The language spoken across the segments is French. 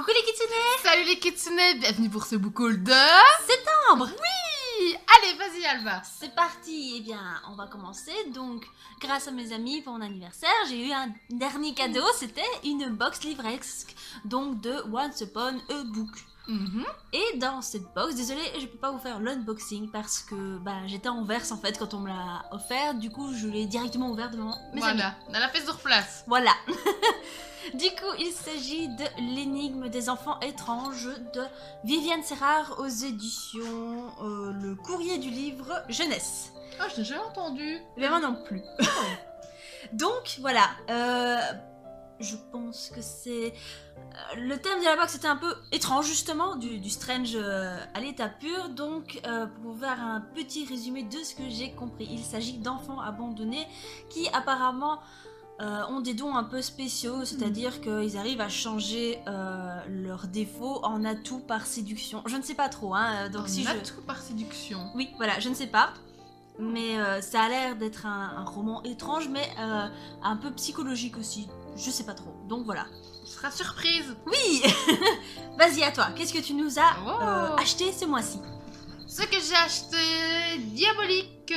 Coucou les kitsune! Salut les kitsune, bienvenue pour ce book haul de Septembre! Oui. Allez, vas-y Alba. C'est parti! Eh bien, on va commencer. Donc, grâce à mes amis pour mon anniversaire, j'ai eu un dernier cadeau. C'était une box livresque, donc de Once Upon a Book. Et dans cette box, désolée, je peux pas vous faire l'unboxing parce que j'étais en verse en fait quand on me l'a offert. Du coup, je l'ai directement ouvert devant mes amis. Voilà, on l'a fait sur place. Voilà. Du coup, il s'agit de L'énigme des enfants étranges de Viviane Serrard aux éditions Le Courrier du livre jeunesse. Oh, je n'ai jamais entendu. Mais moi non plus. Donc voilà, je pense que c'est... le thème de la box était un peu étrange justement, du strange à l'état pur. Donc pour faire un petit résumé de ce que j'ai compris, il s'agit d'enfants abandonnés qui apparemment ont des dons un peu spéciaux, c'est-à-dire qu'ils arrivent à changer leurs défauts en atouts par séduction. Je ne sais pas trop, hein. Donc atout par séduction. Oui, voilà, je ne sais pas. Mais ça a l'air d'être un roman étrange, mais un peu psychologique aussi. Je sais pas trop. Donc voilà. Ce sera surprise. Oui. Vas-y, à toi. Qu'est-ce que tu nous as acheté ce mois-ci? Ce que j'ai acheté, Diabolique,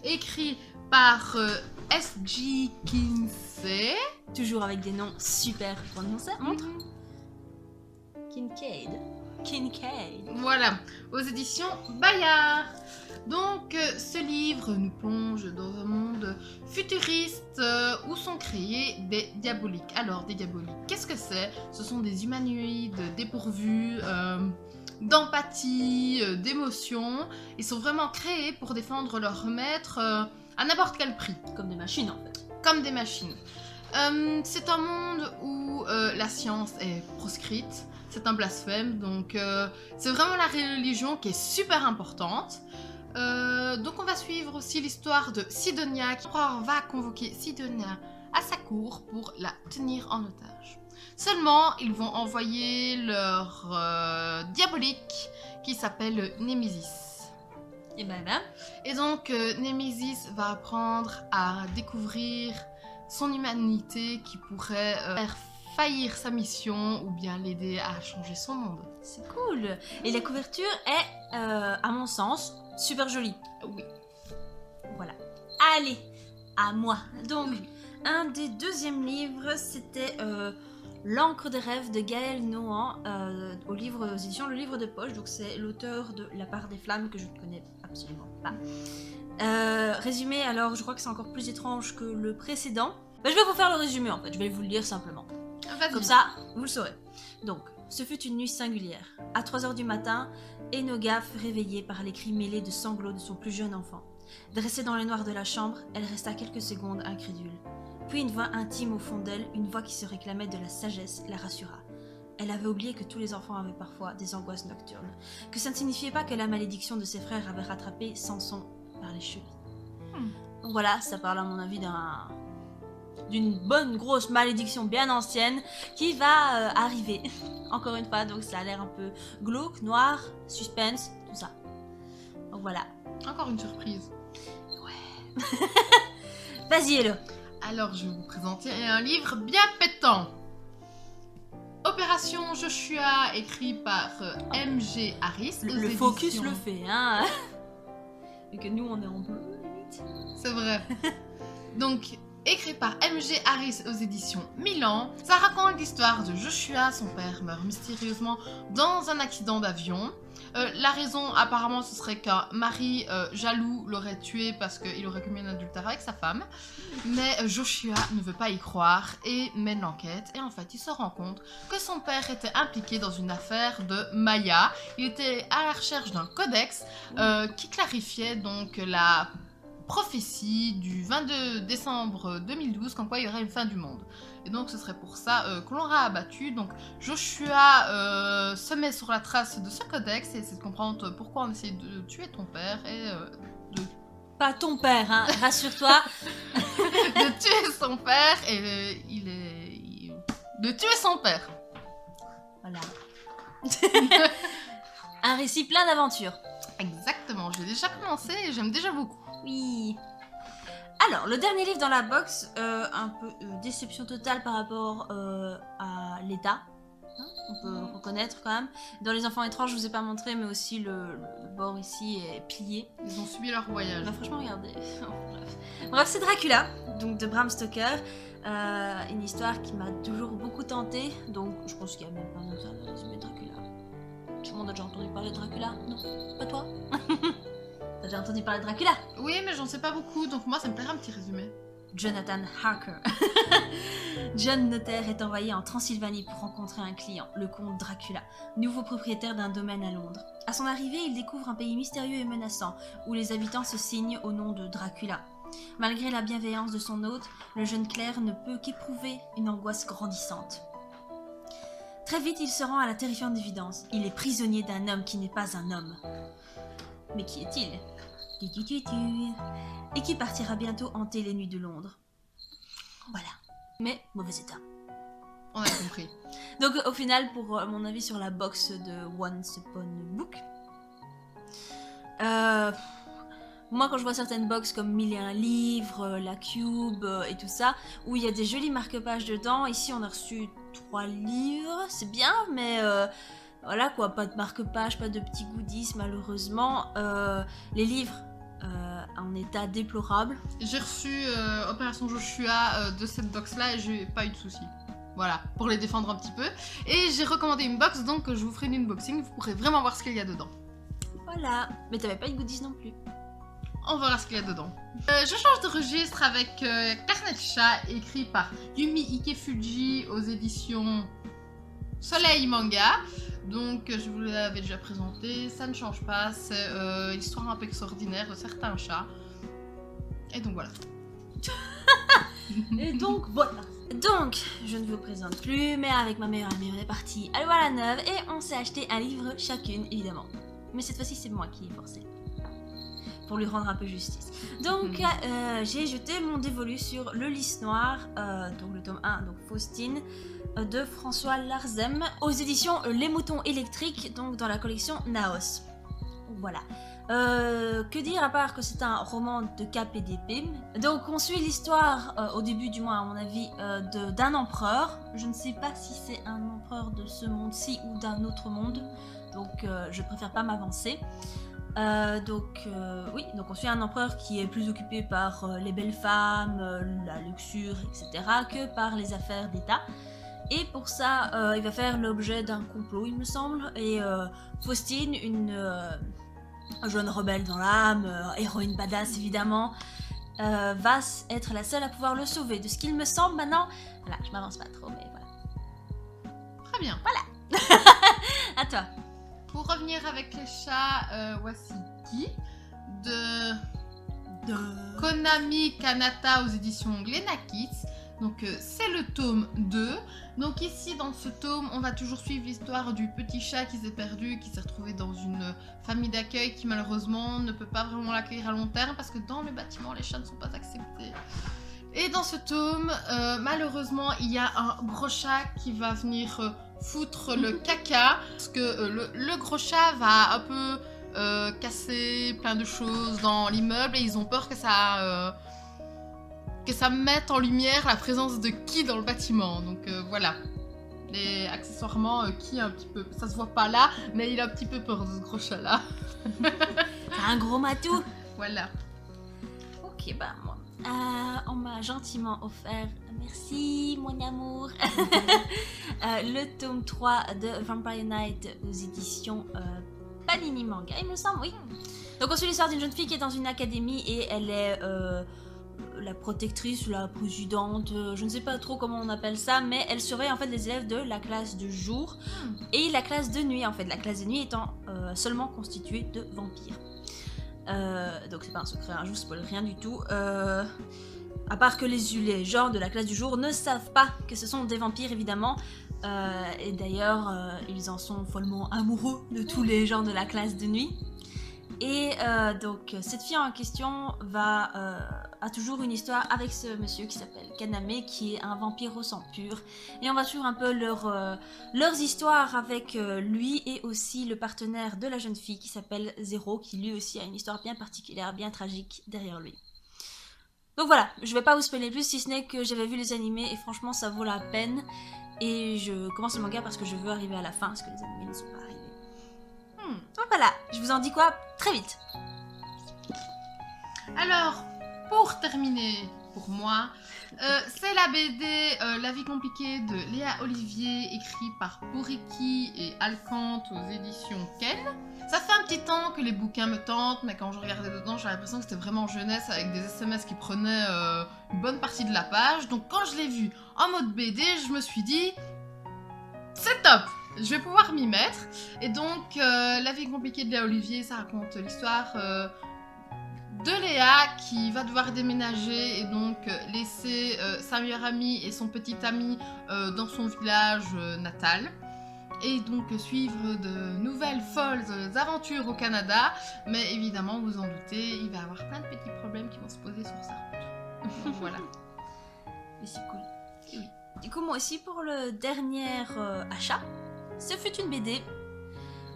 écrit par S.J. Kinsey. Toujours avec des noms super prononcés. Montre. Kincaid. Voilà, aux éditions Bayard. Donc, ce livre nous plonge dans un monde futuriste où sont créés des diaboliques. Alors, des diaboliques, qu'est-ce que c'est? Ce sont des humanoïdes dépourvus d'empathie, d'émotion. Ils sont vraiment créés pour défendre leur maître à n'importe quel prix. Comme des machines, en fait. Comme des machines. C'est un monde où la science est proscrite. C'est un blasphème, donc c'est vraiment la religion qui est super importante. Donc on va suivre aussi l'histoire de Sidonia qui va convoquer Sidonia à sa cour pour la tenir en otage. Seulement, ils vont envoyer leur diabolique qui s'appelle Némésis. Et donc Némésis va apprendre à découvrir son humanité qui pourrait faire faillir sa mission ou bien l'aider à changer son monde. C'est cool. Et la couverture est, à mon sens, super jolie. Oui. Voilà. Allez, à moi. Donc, un des deuxièmes livres, c'était L'encre des rêves de Gaël Nohan aux éditions Le Livre de Poche. Donc, c'est l'auteur de La part des flammes que je ne connais absolument pas. Résumé, alors, je crois que c'est encore plus étrange que le précédent. Je vais vous faire le résumé en fait, je vais vous le lire simplement. Comme ça, vous le saurez. Donc, ce fut une nuit singulière. À 3h du matin, Enoga fut réveillée par les cris mêlés de sanglots de son plus jeune enfant. Dressée dans le noir de la chambre, elle resta quelques secondes incrédule. Puis une voix intime au fond d'elle, une voix qui se réclamait de la sagesse, la rassura. Elle avait oublié que tous les enfants avaient parfois des angoisses nocturnes, que ça ne signifiait pas que la malédiction de ses frères avait rattrapé Samson par les chevilles. Donc voilà, ça parle à mon avis d'une bonne grosse malédiction bien ancienne qui va arriver, encore une fois, donc ça a l'air un peu glauque, noir, suspense, tout ça. Donc voilà. Encore une surprise. Ouais. Vas-y, Hello. Alors, je vais vous présenter un livre bien pétant. Opération Joshua, écrit par M.G. Harris. Le focus le fait, hein. Et que nous, on est en bleu, limite. C'est vrai. Donc, écrit par M.G. Harris aux éditions Milan, ça raconte l'histoire de Joshua. Son père meurt mystérieusement dans un accident d'avion. La raison, apparemment, ce serait qu'un mari jaloux l'aurait tué parce qu'il aurait commis un adultère avec sa femme. Mais Joshua ne veut pas y croire et mène l'enquête. Et en fait, il se rend compte que son père était impliqué dans une affaire de Maya. Il était à la recherche d'un codex qui clarifiait donc la prophétie du 22 décembre 2012, comme quoi il y aurait une fin du monde. Et donc ce serait pour ça que l'on aura abattu. Donc Joshua se met sur la trace de ce codex et essaie de comprendre pourquoi on essaie de tuer ton père et de... Pas ton père, hein, rassure-toi. de tuer son père et de tuer son père. Voilà. Un récit plein d'aventures. Exactement, j'ai déjà commencé et j'aime déjà beaucoup. Oui. Alors, le dernier livre dans la box, un peu déception totale par rapport à l'état. on peut le reconnaître quand même. Dans Les Enfants étranges, je vous ai pas montré, mais aussi le bord ici est plié. Ils ont subi leur voyage. Bah, franchement, regardez. Bref, c'est Dracula, donc de Bram Stoker. Une histoire qui m'a toujours beaucoup tentée, donc je pense qu'il y a même pas besoin de résumer Dracula. Tout le monde a déjà entendu parler de Dracula? Non? Pas toi? T'as déjà entendu parler de Dracula? Oui, mais j'en sais pas beaucoup, donc moi ça me plairait un petit résumé. Jonathan Harker. John Notaire est envoyé en Transylvanie pour rencontrer un client, le comte Dracula, nouveau propriétaire d'un domaine à Londres. À son arrivée, il découvre un pays mystérieux et menaçant, où les habitants se signent au nom de Dracula. Malgré la bienveillance de son hôte, le jeune clerc ne peut qu'éprouver une angoisse grandissante. Très vite, il se rend à la terrifiante évidence. Il est prisonnier d'un homme qui n'est pas un homme. Mais qui est-il? Et qui partira bientôt hanter les nuits de Londres. Voilà. Mais mauvais état. On a compris. Donc au final, pour mon avis sur la box de Once Upon a Book, moi quand je vois certaines box comme 1001 livres, la Cube et tout ça, où il y a des jolis marque-pages dedans, ici on a reçu 3 livres, c'est bien, mais voilà quoi, pas de marque-page, pas de petits goodies malheureusement. Les livres en état déplorable. J'ai reçu Opération Joshua de cette box-là et j'ai pas eu de soucis. Voilà, pour les défendre un petit peu. Et j'ai recommandé une box, donc je vous ferai une unboxing, vous pourrez vraiment voir ce qu'il y a dedans. Voilà, mais t'avais pas de goodies non plus. On verra ce qu'il y a dedans. Je change de registre avec Carnet de chat, écrit par Yumi Ikefuji aux éditions Soleil Manga. Donc je vous l'avais déjà présenté, ça ne change pas, c'est l'histoire un peu extraordinaire de certains chats. Et donc voilà. Et donc voilà. Donc, je ne vous présente plus, mais avec ma meilleure amie, on est parti à la neuve et on s'est acheté un livre chacune, évidemment. Mais cette fois-ci, c'est moi qui ai forcé. Pour lui rendre un peu justice. Donc, j'ai jeté mon dévolu sur Le Lys Noir, donc le tome 1, donc Faustine, de François Larzem, aux éditions Les Moutons Électriques, donc dans la collection Naos. Voilà. Que dire à part que c'est un roman de cap et d'épée. Donc on suit l'histoire, au début du moins à mon avis, d'un empereur. Je ne sais pas si c'est un empereur de ce monde-ci ou d'un autre monde, donc je préfère pas m'avancer. Oui, donc on suit un empereur qui est plus occupé par les belles femmes, la luxure, etc. que par les affaires d'État. Et pour ça, il va faire l'objet d'un complot, il me semble. Et Faustine, une jeune rebelle dans l'âme, héroïne badass évidemment, va être la seule à pouvoir le sauver. De ce qu'il me semble maintenant, voilà, je m'avance pas trop, mais voilà. Très bien. Voilà. À toi. Pour revenir avec les chats, voici Guy de Konami Kanata aux éditions Glenakis. Donc c'est le tome 2. Donc ici dans ce tome on va toujours suivre l'histoire du petit chat qui s'est perdu, qui s'est retrouvé dans une famille d'accueil qui malheureusement ne peut pas vraiment l'accueillir à long terme parce que dans le bâtiment les chats ne sont pas acceptés. Et dans ce tome malheureusement il y a un gros chat qui va venir foutre le caca parce que le gros chat va un peu casser plein de choses dans l'immeuble et ils ont peur que ça mette en lumière la présence de Ki dans le bâtiment. Donc voilà. Et accessoirement, Ki un petit peu... Ça se voit pas là, mais il a un petit peu peur de ce gros chat là. C'est un gros matou. Voilà. Ok, bah moi. On m'a gentiment offert, merci mon amour, le tome 3 de Vampire Night aux éditions Panini Manga, il me semble, oui. Donc on suit l'histoire d'une jeune fille qui est dans une académie et elle est... la protectrice ou la présidente, je ne sais pas trop comment on appelle ça, mais elle surveille en fait les élèves de la classe de jour et la classe de nuit en fait, la classe de nuit étant seulement constituée de vampires. Donc c'est pas un secret, hein, je vous spoil rien du tout. À part que les gens de la classe du jour ne savent pas que ce sont des vampires évidemment. Et d'ailleurs ils en sont follement amoureux de tous les gens de la classe de nuit. Et donc cette fille en question a toujours une histoire avec ce monsieur qui s'appelle Kaname, qui est un vampire au sang pur. Et on va suivre un peu leurs histoires avec lui et aussi le partenaire de la jeune fille qui s'appelle Zero, qui lui aussi a une histoire bien particulière, bien tragique derrière lui. Donc voilà, je vais pas vous spoiler plus si ce n'est que j'avais vu les animés et franchement ça vaut la peine. Et je commence le manga parce que je veux arriver à la fin, parce que les animés ne sont pas arrivés. Donc voilà, je vous en dis quoi très vite. Alors, pour terminer, pour moi, c'est la BD La vie compliquée de Léa Olivier, écrit par Bouriki et Alcante aux éditions Ken. Ça fait un petit temps que les bouquins me tentent, mais quand je regardais dedans, j'avais l'impression que c'était vraiment jeunesse avec des SMS qui prenaient une bonne partie de la page. Donc quand je l'ai vu en mode BD, je me suis dit, c'est top, je vais pouvoir m'y mettre. Et donc, La vie compliquée de Léa Olivier, ça raconte l'histoire de Léa qui va devoir déménager et donc laisser sa meilleure amie et son petit ami dans son village natal. Et donc suivre de nouvelles folles aventures au Canada. Mais évidemment, vous en doutez, il va y avoir plein de petits problèmes qui vont se poser sur sa route. Donc voilà. Mais c'est cool. Et oui. Du coup, moi aussi, pour le dernier achat, ce fut une BD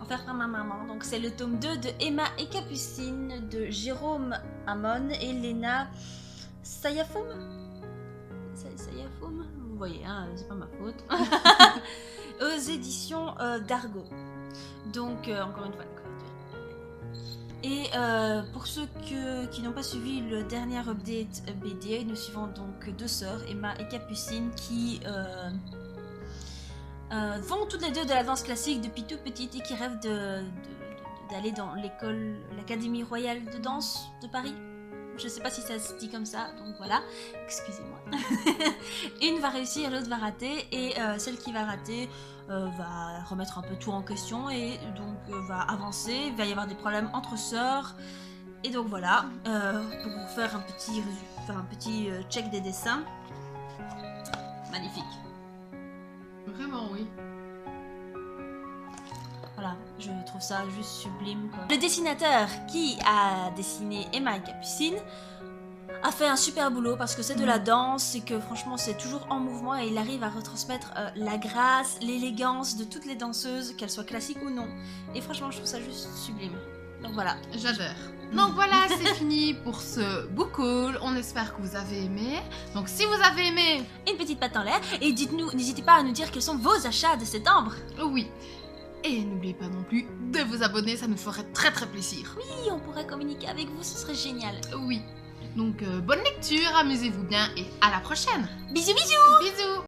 offerte par ma maman. Donc c'est le tome 2 de Emma et Capucine de Jérôme Amon et Lena Sayafoum. Sayafoum, vous voyez, hein, c'est pas ma faute. Aux éditions d'Argo. Donc encore une fois la couverture. Et pour ceux qui n'ont pas suivi le dernier update BD, nous suivons donc deux sœurs, Emma et Capucine, qui font toutes les deux de la danse classique depuis toute petite et qui rêvent d'aller dans l'école, l'Académie royale de danse de Paris. Je sais pas si ça se dit comme ça, donc voilà, excusez-moi. Une va réussir, l'autre va rater, et celle qui va rater va remettre un peu tout en question et donc va avancer. Il va y avoir des problèmes entre sœurs, et donc voilà, pour vous faire un petit check des dessins. Magnifique. Vraiment, oui. Voilà, je trouve ça juste sublime, quoi. Le dessinateur qui a dessiné Emma et Capucine a fait un super boulot parce que c'est de la danse et que franchement c'est toujours en mouvement et il arrive à retransmettre la grâce, l'élégance de toutes les danseuses, qu'elles soient classiques ou non. Et franchement je trouve ça juste sublime. Donc voilà. J'adore. Donc voilà, c'est fini pour ce book haul. On espère que vous avez aimé. Donc si vous avez aimé, une petite patte en l'air et dites-nous, n'hésitez pas à nous dire quels sont vos achats de septembre. Oui. Et n'oubliez pas non plus de vous abonner, ça nous ferait très très plaisir. Oui, on pourrait communiquer avec vous, ce serait génial. Oui. Donc bonne lecture, amusez-vous bien et à la prochaine. Bisous bisous. Bisous.